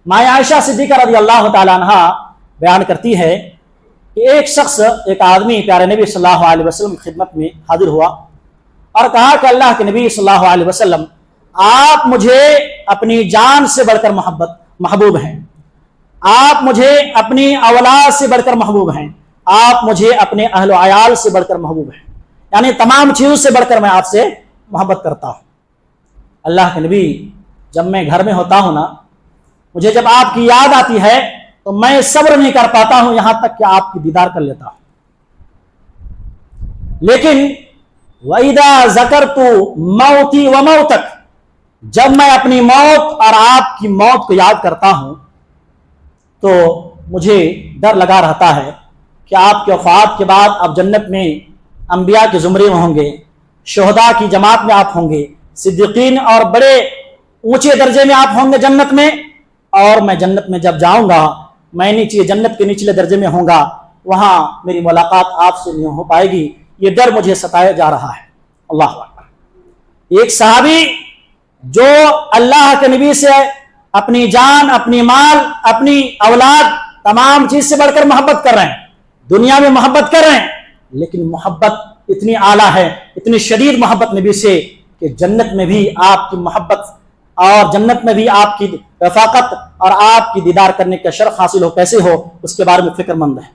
माँ आयशा सिद्दीक़ा रज़ी अल्लाह ताला अन्हा बयान करती है कि एक शख्स, एक आदमी प्यारे नबी सल्लल्लाहु अलैहि वसल्लम की खिदमत में हाजिर हुआ और कहा कि अल्लाह के नबी सल्लल्लाहु अलैहि वसल्लम, आप मुझे अपनी जान से बढ़कर महबूब हैं, आप मुझे अपनी औलाद से बढ़कर महबूब हैं, आप मुझे अपने अहल अयाल से बढ़कर महबूब हैं, यानी तमाम चीज़ों से बढ़कर मैं आपसे मोहब्बत करता हूँ। अल्लाह के नबी, जब मैं घर में होता हूँ ना, मुझे जब आपकी याद आती है तो मैं सब्र नहीं कर पाता हूँ, यहां तक कि आपकी दीदार कर लेता हूँ। लेकिन वइदा ज़करतु मौती व मौतक, जब मैं अपनी मौत और आपकी मौत को याद करता हूँ तो मुझे डर लगा रहता है कि आपके वफात के बाद आप जन्नत में अंबिया के ज़ुमरे में होंगे, शुहदा की जमात में आप होंगे, सिद्दीकीन और बड़े ऊंचे दर्जे में आप होंगे जन्नत में, और मैं जन्नत में जब जाऊंगा मैं नीचे जन्नत के निचले दर्जे में होऊंगा, वहां मेरी मुलाकात आपसे नहीं हो पाएगी। ये डर मुझे सताया जा रहा है। अल्लाह अकबर। एक सहाबी जो अल्लाह के नबी से अपनी जान, अपनी माल, अपनी औलाद, तमाम चीज से बढ़कर मोहब्बत कर रहे हैं, दुनिया में मोहब्बत कर रहे हैं, लेकिन मोहब्बत इतनी आला है, इतनी शदीद मोहब्बत नबी से कि जन्नत में भी आपकी मोहब्बत और जन्नत में भी आपकी रफाकत और आपकी दीदार करने का शर्फ हासिल हो, कैसे हो, उसके बारे में फिक्रमंद है।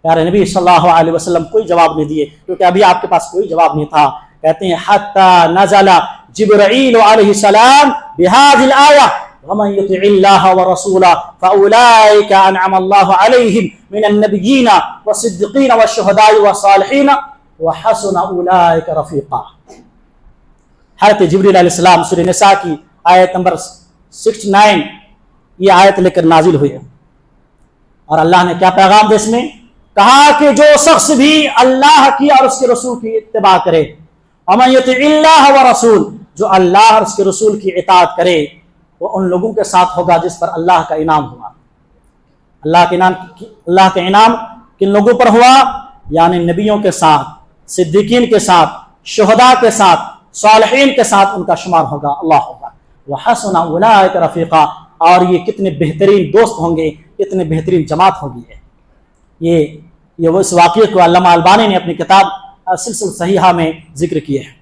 प्यारे नबी सल्लल्लाहु अलैहि वसल्लम कोई जवाब नहीं दिए, क्योंकि अभी आपके पास कोई जवाब नहीं था। कहते हैं हत्ता नज़ला जिब्रील अलैहि सलाम बिहाज़िल आया वमन युतिइल्लाह व रसूला फउलाइका अनअम अल्लाहु अलैहिम मिनन नबिय्यीना व सिद्दीकीना व शुहदाई व सालिहीना व हसुन उलाइका रफीका। हज़रत जिब्रील अलैहि सलाम सूरह निसा की आयत नंबर 69 ये आयत लेकर नाजिल हुई है, और अल्लाह ने क्या पैगाम दिया इसमें? कहा कि जो शख्स भी अल्लाह की और उसके रसूल की इत्तिबा करे, वमन युतिइल्लाह व रसूल, जो अल्लाह और उसके रसूल की इताअत करे, वो उन लोगों के साथ होगा जिस पर अल्लाह का इनाम हुआ। अल्लाह का इनाम किन लोगों पर हुआ? यानी नबियों के साथ, सिद्दीकीन के साथ, शुहदा के साथ, सालिहीन के साथ उनका शुमार होगा। अल्लाह होगा वह हसन उलाइका रफीका, और ये कितने बेहतरीन दोस्त होंगे, कितने बेहतरीन जमात होगी। ये इस वाक़ये को अल्लामा अलबानी ने अपनी किताब सिलसिला सहीहा में जिक्र किए हैं।